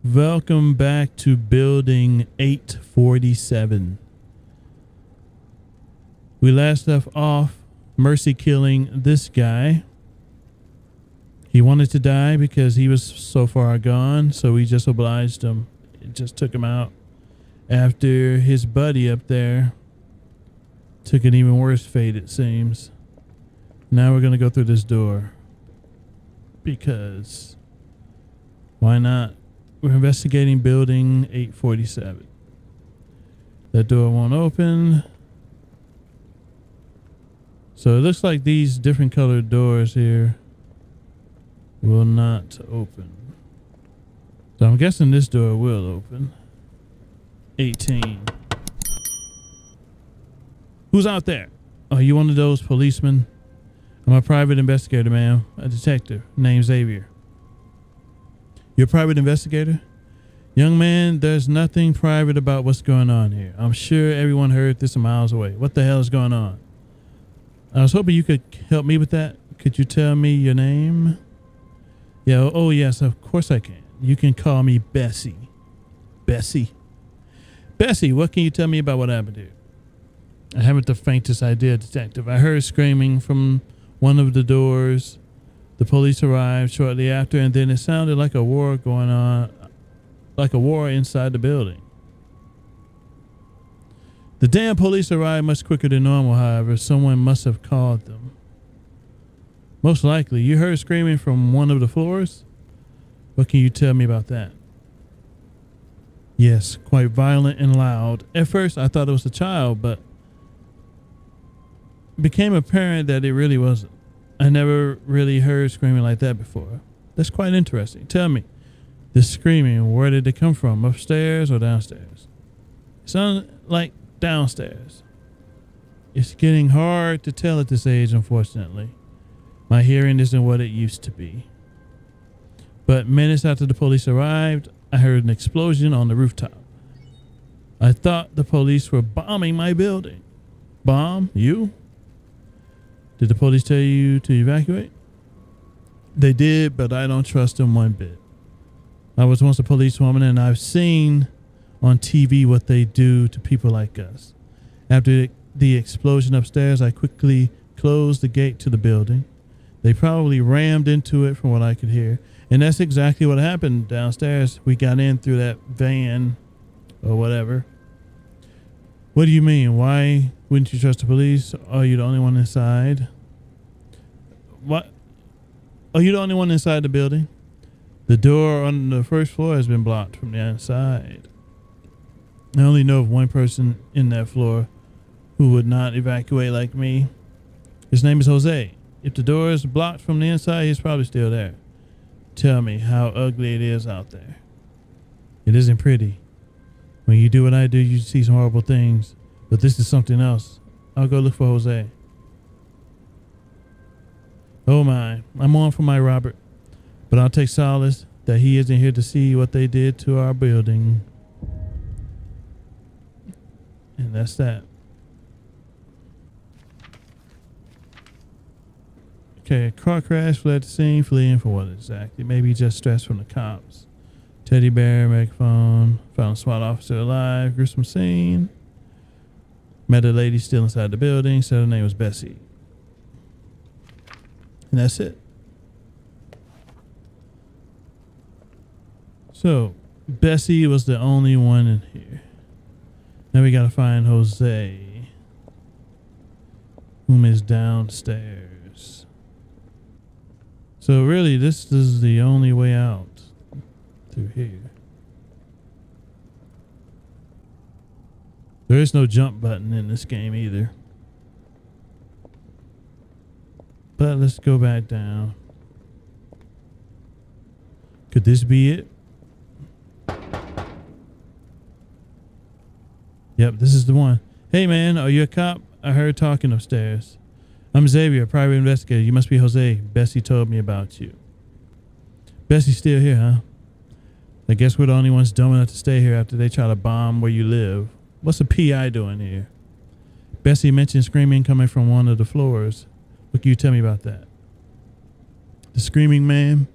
Welcome back to building 847. We last left off Mercy killing this guy. He wanted to die because he was so far gone, so we just obliged him. It just took him out after his buddy up there took an even worse fate, it seems. Now we're going to go through this door because why not? We're investigating building 847. That door won't open. So it looks like these different colored doors here will not open. So I'm guessing this door will open. 18. Who's out there? Are you one of those policemen? I'm a private investigator, ma'am. A detective named Xavier. You're a private investigator? Young man, there's nothing private about what's going on here. I'm sure everyone heard this miles away. What the hell is going on? I was hoping you could help me with that. Could you tell me your name? Yeah, oh yes, of course I can. You can call me Bessie. Bessie? Bessie, what can you tell me about what happened here? I haven't the faintest idea, detective. I heard screaming from one of the doors. The police arrived shortly after, and then it sounded like a war going on, like a war inside the building. The damn police arrived much quicker than normal, however. Someone must have called them. Most likely. You heard screaming from one of the floors? What can you tell me about that? Yes, quite violent and loud. At first, I thought it was a child, but it became apparent that it really wasn't. I never really heard screaming like that before. That's quite interesting. Tell me, this screaming, where did it come from? Upstairs or downstairs? It sounded like downstairs. It's getting hard to tell at this age, unfortunately. My hearing isn't what it used to be. But minutes after the police arrived, I heard an explosion on the rooftop. I thought the police were bombing my building. Bomb? You? Did the police tell you to evacuate? They did, but I don't trust them one bit. I was once a policewoman, and I've seen on TV what they do to people like us. After the explosion upstairs, I quickly closed the gate to the building. They probably rammed into it from what I could hear. And that's exactly what happened downstairs. We got in through that van or whatever. What do you mean? Why wouldn't you trust the police? Are you the only one inside? What? Are you the only one inside the building? The door on the first floor has been blocked from the inside. I only know of one person in that floor who would not evacuate like me. His name is Jose. If the door is blocked from the inside, he's probably still there. Tell me how ugly it is out there. It isn't pretty. When you do what I do, you see some horrible things. But this is something else. I'll go look for Jose. Oh my, I'm on for my Robert. But I'll take solace that he isn't here to see what they did to our building. And that's that. Okay, car crash, fled the scene, fleeing for what exactly? Maybe just stress from the cops. Teddy bear, megaphone, found a SWAT officer alive, gruesome scene. Met a lady still inside the building, said her name was Bessie. And that's it. So, Bessie was the only one in here. Now we gotta find Jose, whom is downstairs. So really, this is the only way out through here. There is no jump button in this game either. But let's go back down. Could this be it? Yep, this is the one. Hey man, are you a cop? I heard talking upstairs. I'm Xavier, private investigator. You must be Jose. Bessie told me about you. Bessie's still here, huh? I guess we're the only ones dumb enough to stay here after they try to bomb where you live. What's a P.I. doing here? Bessie mentioned screaming coming from one of the floors. What can you tell me about that? The screaming man?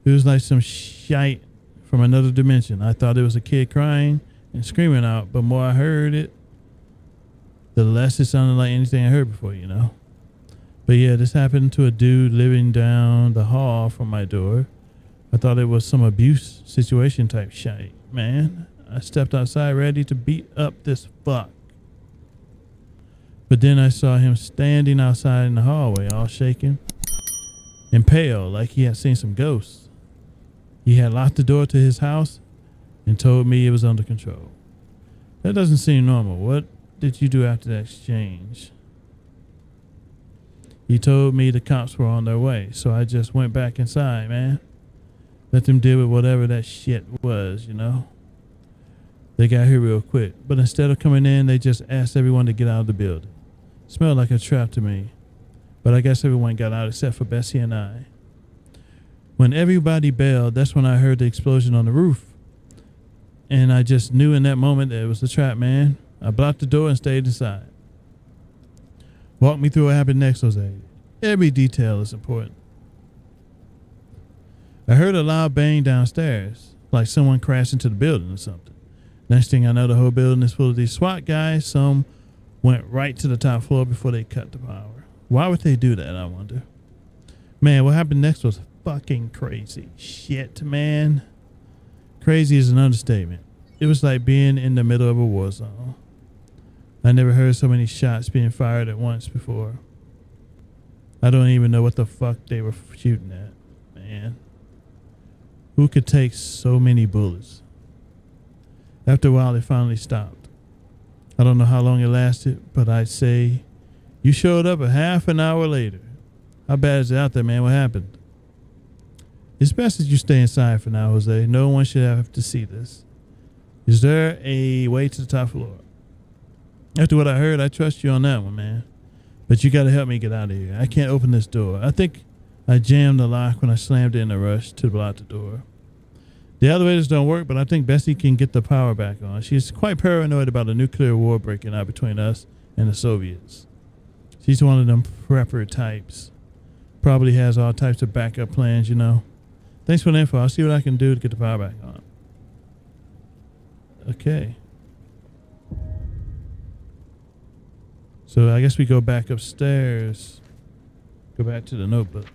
It was like some shite from another dimension. I thought it was a kid crying and screaming out, but more I heard it, the less it sounded like anything I heard before, you know. But yeah, this happened to a dude living down the hall from my door. I thought it was some abuse situation type shit, man. I stepped outside ready to beat up this fuck. But then I saw him standing outside in the hallway, all shaking and pale, like he had seen some ghosts. He had locked the door to his house and told me it was under control. That doesn't seem normal. What did you do after that exchange? He told me the cops were on their way, so I just went back inside, man. Let them deal with whatever that shit was, you know. They got here real quick, but instead of coming in, they just asked everyone to get out of the building. Smelled like a trap to me, but I guess everyone got out except for Bessie and I. When everybody bailed, that's when I heard the explosion on the roof. And I just knew in that moment that it was a trap, man. I blocked the door and stayed inside. Walk me through what happened next, Jose. Every detail is important. I heard a loud bang downstairs, like someone crashed into the building or something. Next thing I know, the whole building is full of these SWAT guys. Some went right to the top floor before they cut the power. Why would they do that, I wonder? Man, what happened next was fucking crazy. Shit, man. Crazy is an understatement. It was like being in the middle of a war zone. I never heard so many shots being fired at once before. I don't even know what the fuck they were shooting at, man. Who could take so many bullets? After a while, it finally stopped. I don't know how long it lasted, but I'd say you showed up a half an hour later. How bad is it out there, man? What happened? It's best that you stay inside for now, Jose. No one should have to see this. Is there a way to the top floor? After what I heard, I trust you on that one, man. But you got to help me get out of here. I can't open this door. I think I jammed the lock when I slammed it in a rush to block the door. The elevators don't work, but I think Bessie can get the power back on. She's quite paranoid about a nuclear war breaking out between us and the Soviets. She's one of them prepper types. Probably has all types of backup plans, you know. Thanks for the info. I'll see what I can do to get the power back on. Okay. So I guess we go back upstairs. Go back to the notebook.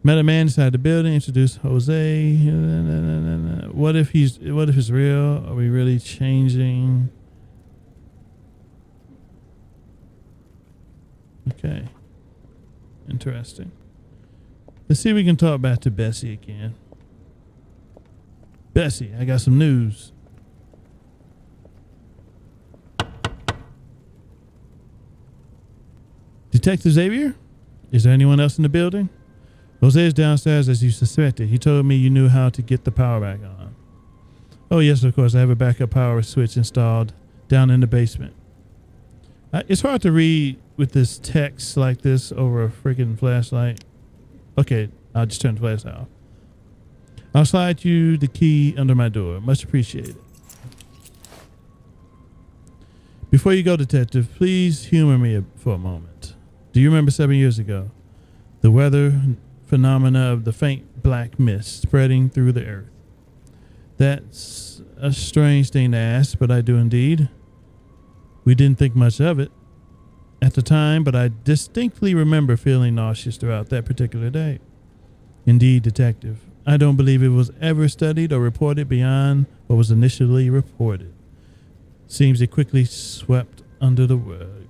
Met a man inside the building, introduced Jose. What if it's real? Are we really changing? Okay. Interesting. Let's see if we can talk back to Bessie again. Bessie, I got some news. Detective Xavier? Is there anyone else in the building? Jose is downstairs as you suspected. He told me you knew how to get the power back on. Oh, yes, of course. I have a backup power switch installed down in the basement. It's hard to read with this text like this over a freaking flashlight. Okay, I'll just turn the flashlight off. I'll slide you the key under my door. Much appreciated. Before you go, Detective, please humor me for a moment. Do you remember 7 years ago? The weather phenomena of the faint black mist spreading through the earth. That's a strange thing to ask, but I do indeed. We didn't think much of it at the time, but I distinctly remember feeling nauseous throughout that particular day. Indeed, Detective, I don't believe it was ever studied or reported beyond what was initially reported. Seems it quickly swept under the rug.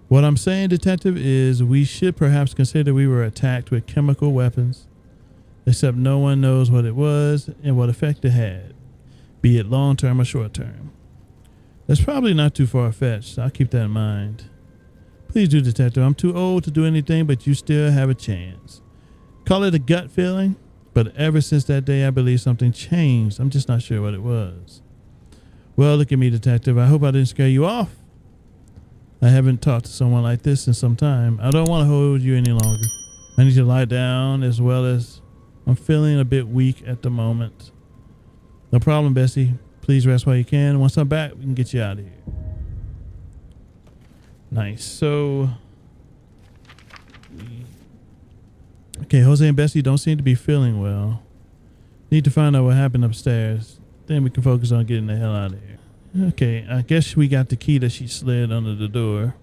What I'm saying, Detective, is we should perhaps consider we were attacked with chemical weapons, except no one knows what it was and what effect it had, be it long-term or short-term. That's probably not too far-fetched. I'll keep that in mind. Please do, Detective. I'm too old to do anything, but you still have a chance. Call it a gut feeling, but ever since that day, I believe something changed. I'm just not sure what it was. Well, look at me, Detective. I hope I didn't scare you off. I haven't talked to someone like this in some time. I don't want to hold you any longer. I need to lie down, as well as I'm feeling a bit weak at the moment. No problem, Bessie. Please rest while you can. Once I'm back, we can get you out of here. Nice. So Okay, Jose and Bessie don't seem to be feeling well. Need to find out what happened upstairs. Then we can focus on getting the hell out of here. Okay, I guess we got the key that she slid under the door.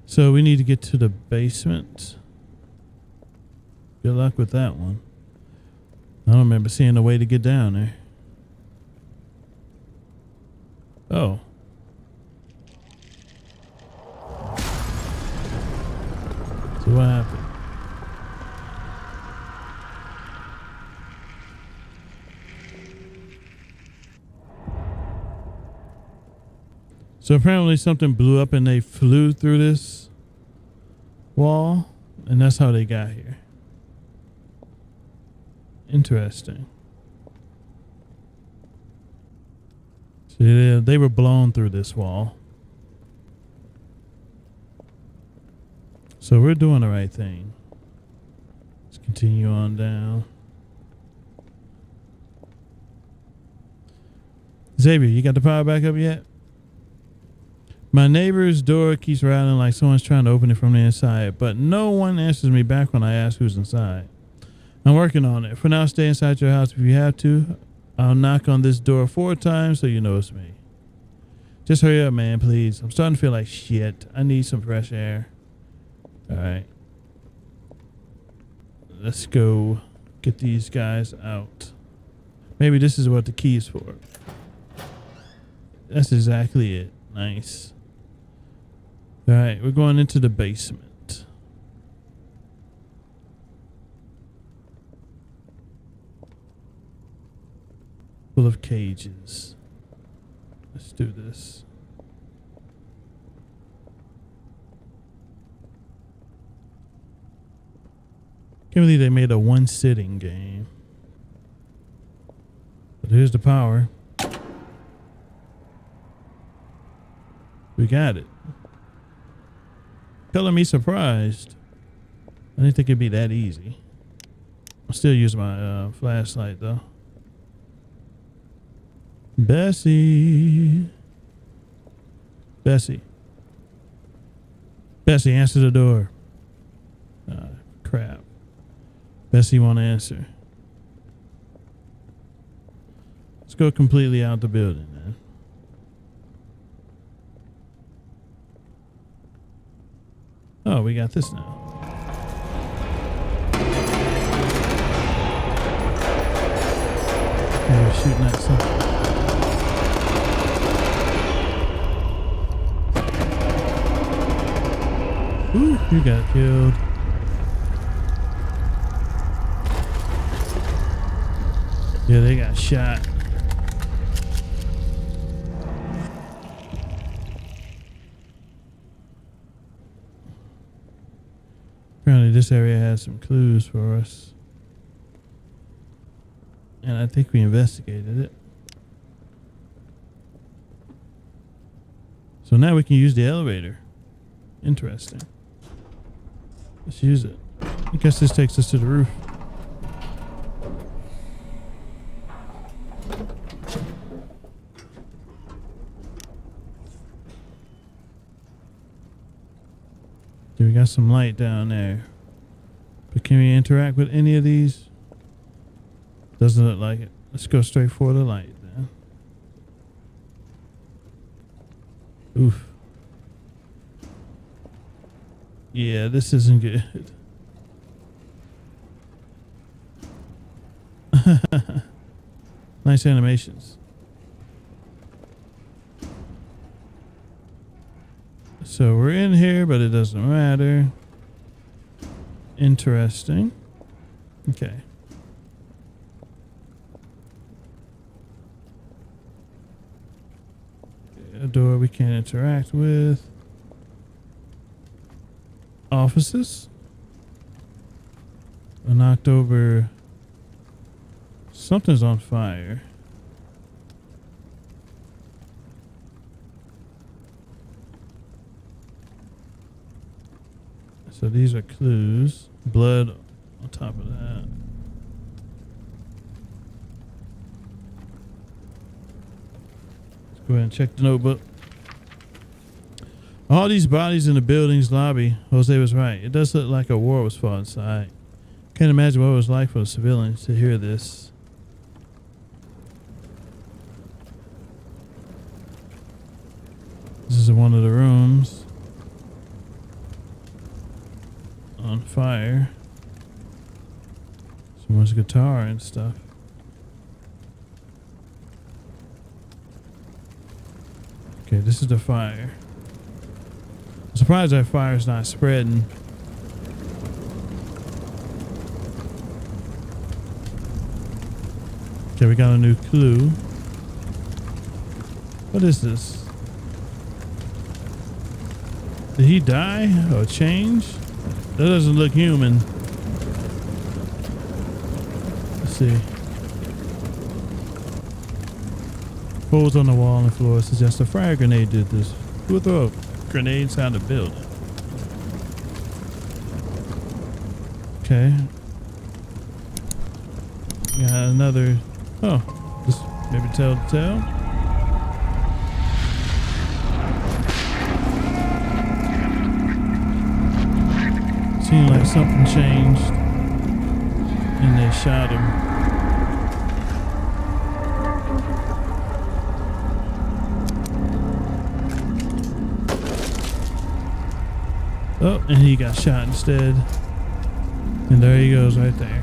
So we need to get to the basement. Good luck with that one. I don't remember seeing a way to get down there. Oh. So what happened? So apparently something blew up and they flew through this wall, and that's how they got here. Interesting. So they were blown through this wall. So we're doing the right thing. Let's continue on down. Xavier, you got the power back up yet? My neighbor's door keeps rattling like someone's trying to open it from the inside, but no one answers me back when I ask who's inside. I'm working on it. For now, stay inside your house if you have to. I'll knock on this door 4 times so you know it's me. Just hurry up, man, please. I'm starting to feel like shit. I need some fresh air. All right. Let's go get these guys out. Maybe this is what the key is for. That's exactly it. Nice. All right, we're going into the basement. Full of cages. Let's do this. Can't believe they made a one-sitting game. But here's the power. We got it. Color me surprised. I didn't think it'd be that easy. I'll still use my flashlight though. Bessie. Bessie. Bessie, answer the door. Crap. Bessie won't answer. Let's go completely out the building, man. Oh, we got this now. Okay, we're shooting at something. Ooh, you got killed. Yeah, they got shot. Apparently this area has some clues for us. And I think we investigated it. So now we can use the elevator. Interesting. Let's use it. I guess this takes us to the roof. We got some light down there. But can we interact with any of these? Doesn't look like it. Let's go straight for the light then. Oof. Yeah, this isn't good. Nice animations. So we're in here, but it doesn't matter. Interesting. Okay. A door we can't interact with. Offices. I knocked over. Something's on fire. So these are clues. Blood on top of that. Let's go ahead and check the notebook. All these bodies in the building's lobby. Jose was right. It does look like a war was fought inside. Can't imagine what it was like for the civilians to hear this. This is one of the rooms. On fire. Someone's guitar and stuff. Okay, this is the fire. I'm surprised that fire's not spreading. Okay, we got a new clue. What is this? Did he die or change? That doesn't look human. Let's see. Holes on the wall and the floor suggest a fire grenade did this. Who would throw a grenade inside the building? Okay. Got another. Oh, this maybe tell the tale. Seemed like something changed, and they shot him. Oh, and he got shot instead. And there he goes right there.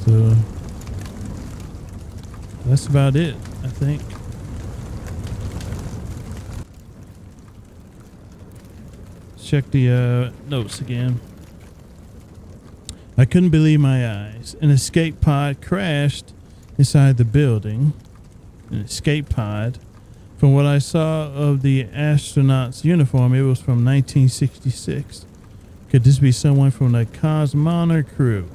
So that's about it, I think. Check the notes again. I couldn't believe my eyes. An escape pod crashed inside the building. An escape pod. From what I saw of the astronaut's uniform, it was from 1966. Could this be someone from the Cosmonaut crew?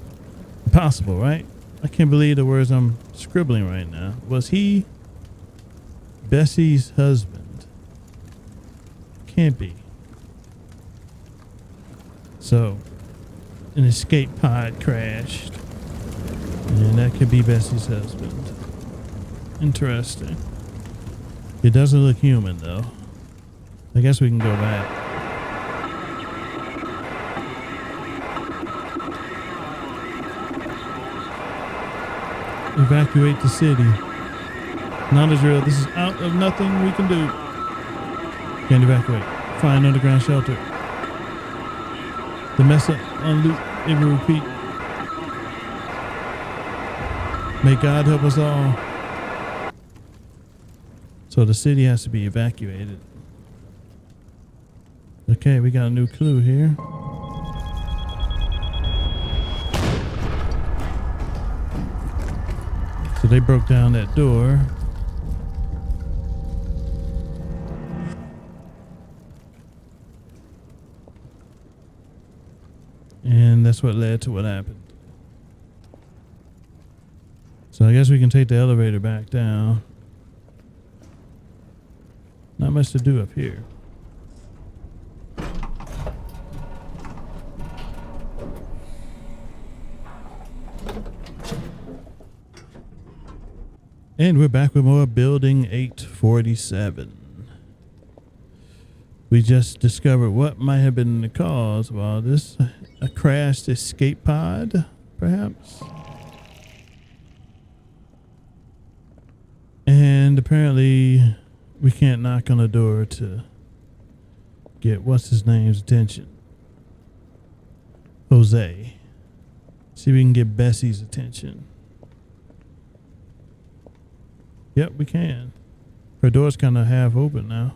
Impossible, right? I can't believe the words I'm scribbling right now. Was he Bessie's husband? Can't be. So, an escape pod crashed. And that could be Bessie's husband. Interesting. It doesn't look human, though. I guess we can go back. Evacuate the city. Not Israel. This is out of nothing we can do. Can't evacuate. Find underground shelter. The mess up on loop. It will repeat. May God help us all. So the city has to be evacuated. Okay, we got a new clue here. So they broke down that door. And that's what led to what happened. So I guess we can take the elevator back down. Not much to do up here. And we're back with more Building 847. We just discovered what might have been the cause of all this. A crashed escape pod, perhaps? And apparently we can't knock on the door to get what's his name's attention. Jose. See if we can get Bessie's attention. Yep, we can. Her door's kind of half open now.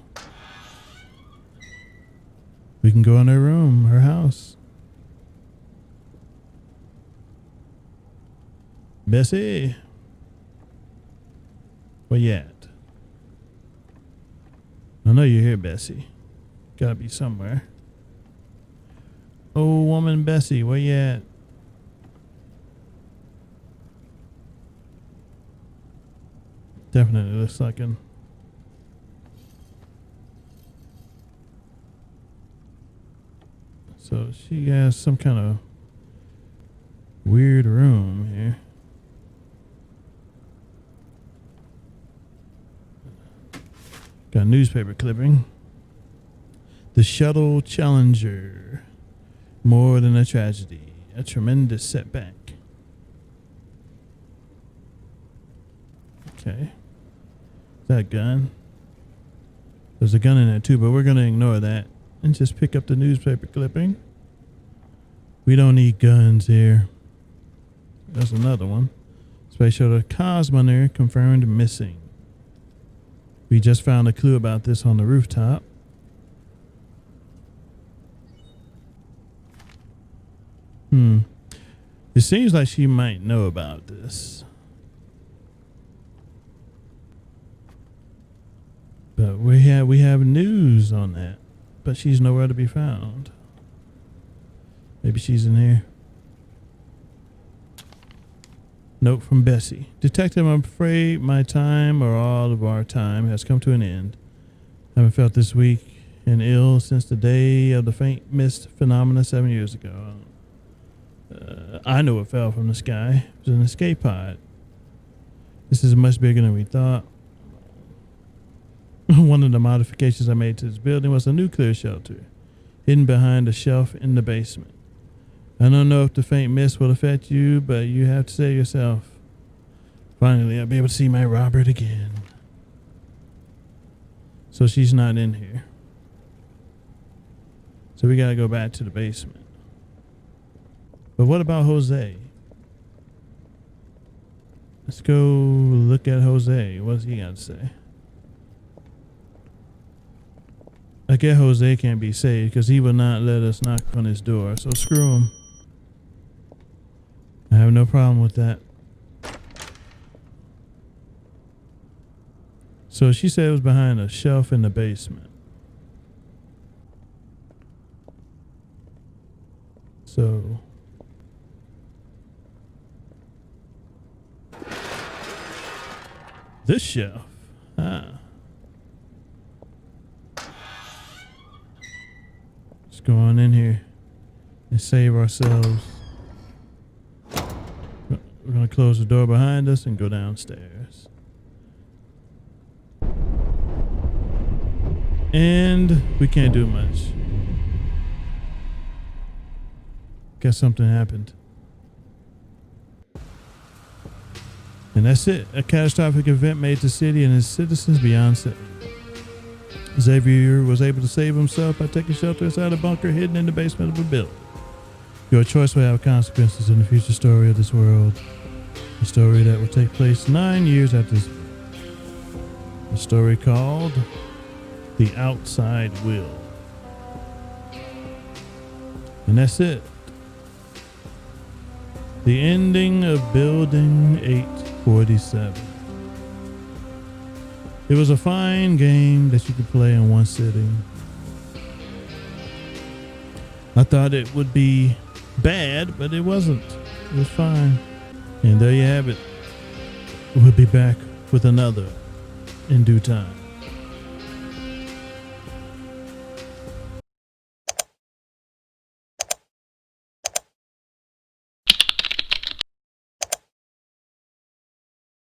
We can go in her room, her house. Bessie. Where you at? I know you're here, Bessie. Gotta be somewhere. Oh, woman Bessie, where you at? Definitely looks like him. So she has some kind of Weird room here. Got a newspaper clipping. The Shuttle Challenger. More than a tragedy. A tremendous setback. Okay. Is that a gun? There's a gun in there too, but we're going to ignore that and just pick up the newspaper clipping. We don't need guns here. There's another one. Space shuttle Cosmonaut confirmed missing. We just found a clue about this on the rooftop. It seems like she might know about this. But we have news on that. But she's nowhere to be found. Maybe she's in here. Note from Bessie. Detective, I'm afraid my time, or all of our time, has come to an end. I haven't felt this weak and ill since the day of the faint mist phenomena 7 years ago. I know it fell from the sky. It was an escape pod. This is much bigger than we thought. One of the modifications I made to this building was a nuclear shelter, hidden behind a shelf in the basement. I don't know if the faint mist will affect you, but you have to save yourself. Finally, I'll be able to see my Robert again. So she's not in here. So we gotta go back to the basement. But what about Jose? Let's go look at Jose. What's he got to say? I guess Jose can't be saved because he will not let us knock on his door. So screw him. I have no problem with that. So she said it was behind a shelf in the basement. So this shelf. Let's go on in here and save ourselves. We're going to close the door behind us and go downstairs. And we can't do much. Guess something happened. And that's it. A catastrophic event made the city and its citizens beyond saving. Xavier was able to save himself by taking shelter inside a bunker hidden in the basement of a building. Your choice will have consequences in the future story of this world. A story that will take place 9 years after this. A story called The Outside Will. And that's it. The ending of Building 847. It was a fine game that you could play in one sitting. I thought it would be bad, but it wasn't. It was fine. And there you have it. We'll be back with another in due time.